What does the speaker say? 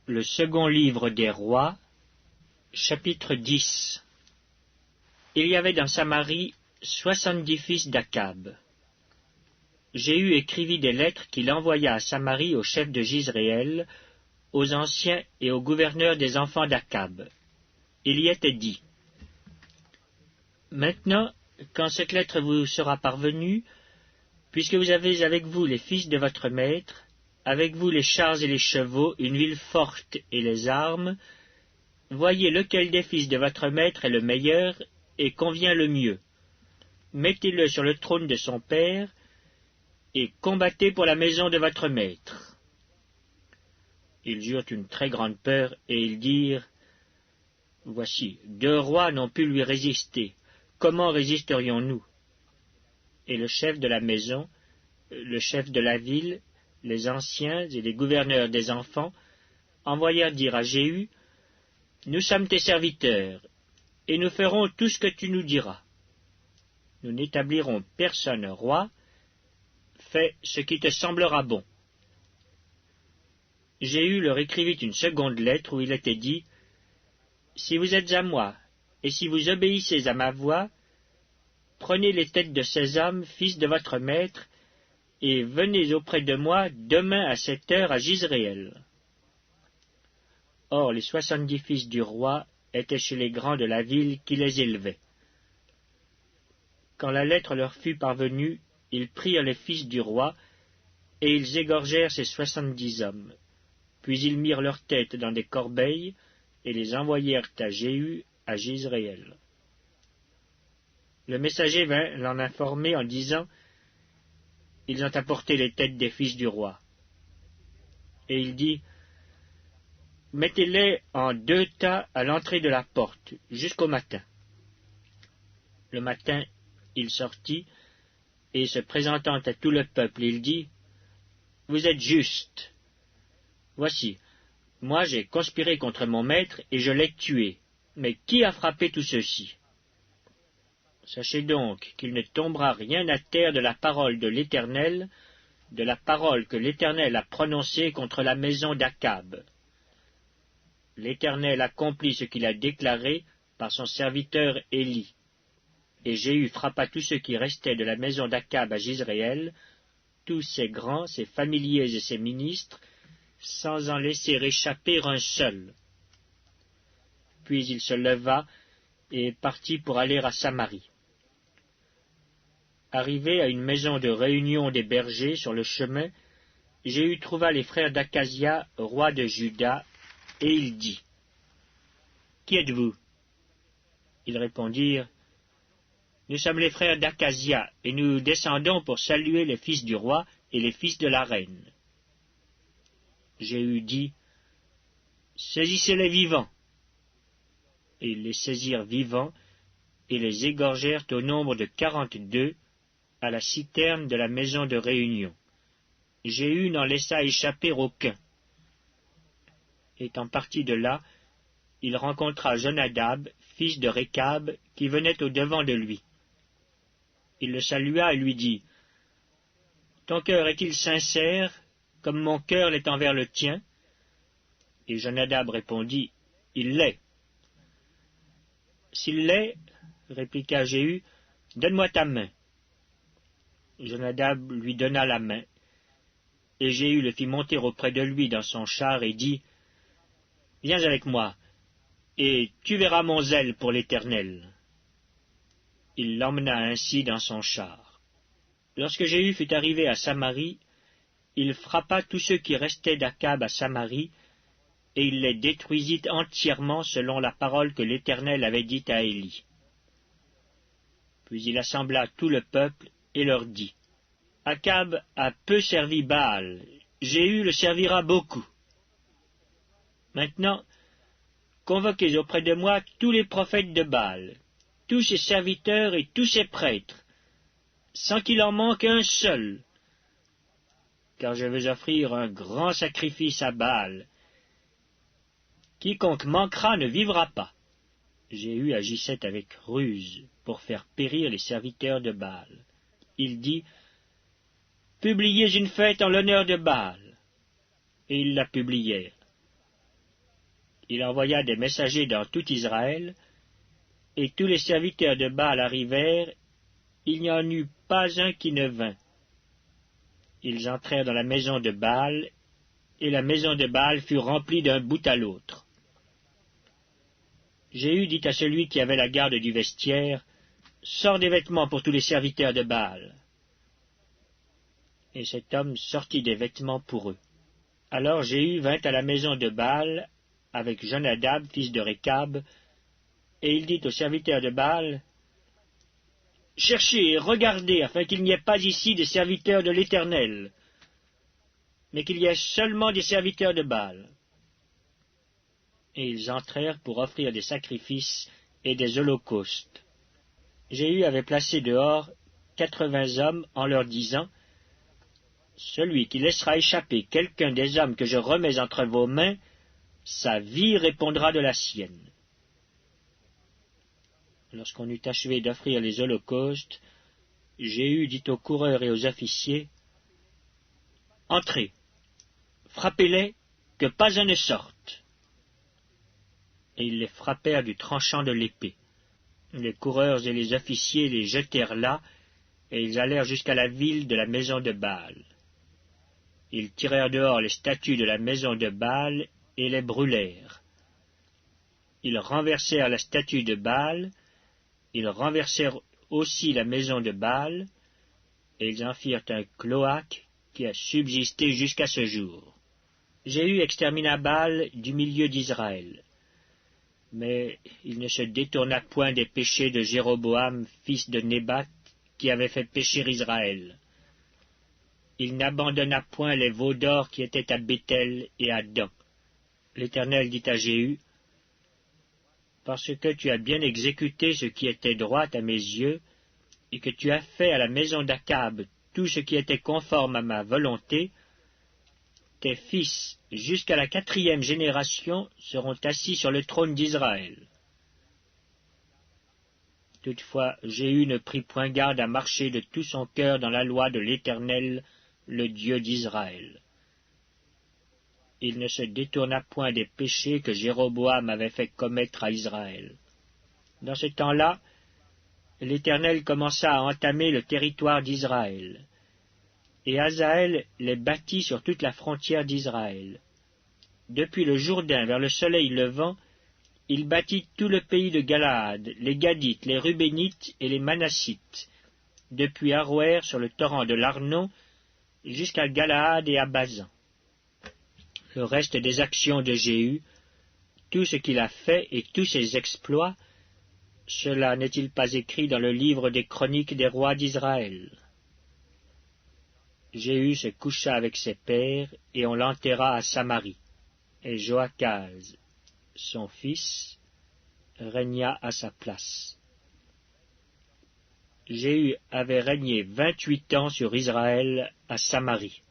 Le second livre des rois, chapitre 10. Il y avait dans Samarie 70 fils d'Akab. Jéhu écrivit des lettres qu'il envoya à Samarie aux chefs de Jizréel, aux anciens et aux gouverneurs des enfants d'Akab. Il y était dit: Maintenant, quand cette lettre vous sera parvenue, puisque vous avez avec vous les fils de votre maître, avec vous les chars et les chevaux, une ville forte et les armes, voyez lequel des fils de votre maître est le meilleur et convient le mieux. Mettez-le sur le trône de son père, et combattez pour la maison de votre maître. Ils eurent une très grande peur, et ils dirent: Voici, 2 rois n'ont pu lui résister. Comment résisterions-nous? Et le chef de la maison, le chef de la ville, les anciens et les gouverneurs des enfants envoyèrent dire à Jéhu: Nous sommes tes serviteurs, et nous ferons tout ce que tu nous diras. Nous n'établirons personne roi. Fais ce qui te semblera bon. Jéhu leur écrivit une seconde lettre où il était dit: Si vous êtes à moi, et si vous obéissez à ma voix, prenez les têtes de ces hommes, fils de votre maître, et venez auprès de moi demain à cette heure à Jizréel. Or les 70 fils du roi étaient chez les grands de la ville qui les élevaient. Quand la lettre leur fut parvenue, ils prirent les fils du roi, et ils égorgèrent ces 70 hommes. Puis ils mirent leurs têtes dans des corbeilles, et les envoyèrent à Jéhu à Jizréel. Le messager vint l'en informer en disant: Ils ont apporté les têtes des fils du roi. Et il dit: Mettez-les en 2 tas à l'entrée de la porte, jusqu'au matin. Le matin, il sortit, et se présentant à tout le peuple, il dit: Vous êtes justes. Voici, moi j'ai conspiré contre mon maître, et je l'ai tué. Mais qui a frappé tout ceci? Sachez donc qu'il ne tombera rien à terre de la parole de l'Éternel, de la parole que l'Éternel a prononcée contre la maison d'Akab. L'Éternel accomplit ce qu'il a déclaré par son serviteur Élie. Et Jéhu frappa tous ceux qui restaient de la maison d'Akab à Jizréel, tous ses grands, ses familiers et ses ministres, sans en laisser échapper un seul. Puis il se leva et partit pour aller à Samarie. Arrivé à une maison de réunion des bergers sur le chemin, Jéhu trouva les frères d'Akazia, roi de Juda, et il dit: Qui êtes-vous? Ils répondirent: Nous sommes les frères d'Akazia, et nous descendons pour saluer les fils du roi et les fils de la reine. Jéhu dit: Saisissez-les vivants. Et ils les saisirent vivants, et les égorgèrent au nombre de 42, à la citerne de la maison de réunion. Jéhu n'en laissa échapper aucun. Étant parti de là, il rencontra Jonadab, fils de Récab, qui venait au-devant de lui. Il le salua et lui dit: Ton cœur est-il sincère, comme mon cœur l'est envers le tien? Et Jonadab répondit: Il l'est. S'il l'est, répliqua Jéhu, donne-moi ta main. Jonadab lui donna la main, et Jéhu le fit monter auprès de lui dans son char et dit: Viens avec moi, et tu verras mon zèle pour l'Éternel. Il l'emmena ainsi dans son char. Lorsque Jéhu fut arrivé à Samarie, il frappa tous ceux qui restaient d'Akab à Samarie, et il les détruisit entièrement selon la parole que l'Éternel avait dite à Élie. Puis il assembla tout le peuple et leur dit: Akab a peu servi Baal, Jéhu le servira beaucoup. Maintenant, convoquez auprès de moi tous les prophètes de Baal, tous ses serviteurs et tous ses prêtres, sans qu'il en manque un seul, car je veux offrir un grand sacrifice à Baal. Quiconque manquera ne vivra pas. Jéhu agissait avec ruse pour faire périr les serviteurs de Baal. Il dit: Publiez une fête en l'honneur de Baal. Et ils la publièrent. il envoya des messagers dans tout Israël, et tous les serviteurs de Baal arrivèrent, il n'y en eut pas un qui ne vint. Ils entrèrent dans la maison de Baal, et la maison de Baal fut remplie d'un bout à l'autre. Jéhu dit à celui qui avait la garde du vestiaire, « Sors des vêtements pour tous les serviteurs de Baal. » Et cet homme sortit des vêtements pour eux. Alors Jéhu vint à la maison de Baal avec Jonadab, fils de Récab, et il dit aux serviteurs de Baal, « Cherchez et regardez, afin qu'il n'y ait pas ici des serviteurs de l'Éternel, mais qu'il y ait seulement des serviteurs de Baal. » Et ils entrèrent pour offrir des sacrifices et des holocaustes. Jéhu avait placé dehors 80 hommes en leur disant, « Celui qui laissera échapper quelqu'un des hommes que je remets entre vos mains, sa vie répondra de la sienne. » Lorsqu'on eut achevé d'offrir les holocaustes, Jéhu dit aux coureurs et aux officiers, « Entrez, frappez-les, que pas un ne sorte. » Et ils les frappèrent du tranchant de l'épée. Les coureurs et les officiers les jetèrent là, et ils allèrent jusqu'à la ville de la maison de Baal. Ils tirèrent dehors les statues de la maison de Baal et les brûlèrent. Ils renversèrent la statue de Baal, ils renversèrent aussi la maison de Baal, et ils en firent un cloaque qui a subsisté jusqu'à ce jour. Jéhu extermina Baal du milieu d'Israël. Mais il ne se détourna point des péchés de Jéroboam, fils de Nébat, qui avait fait pécher Israël. Il n'abandonna point les veaux d'or qui étaient à Béthel et à Dan. L'Éternel dit à Jéhu, « Parce que tu as bien exécuté ce qui était droit à mes yeux, et que tu as fait à la maison d'Akab tout ce qui était conforme à ma volonté, tes fils, jusqu'à la 4e génération, seront assis sur le trône d'Israël. » Toutefois, Jéhu ne prit point garde à marcher de tout son cœur dans la loi de l'Éternel, le Dieu d'Israël. Il ne se détourna point des péchés que Jéroboam avait fait commettre à Israël. Dans ce temps-là, l'Éternel commença à entamer le territoire d'Israël. Et Hazaël les bâtit sur toute la frontière d'Israël. Depuis le Jourdain vers le soleil levant, il bâtit tout le pays de Galaad, les Gadites, les Rubénites et les Manassites, depuis Aroër sur le torrent de l'Arnon, jusqu'à Galaad et à Bazan. Le reste des actions de Jéhu, tout ce qu'il a fait et tous ses exploits, cela n'est-il pas écrit dans le livre des chroniques des rois d'Israël? Jéhu se coucha avec ses pères, et on l'enterra à Samarie. Et Joachaz, son fils, régna à sa place. Jéhu avait régné 28 ans sur Israël à Samarie.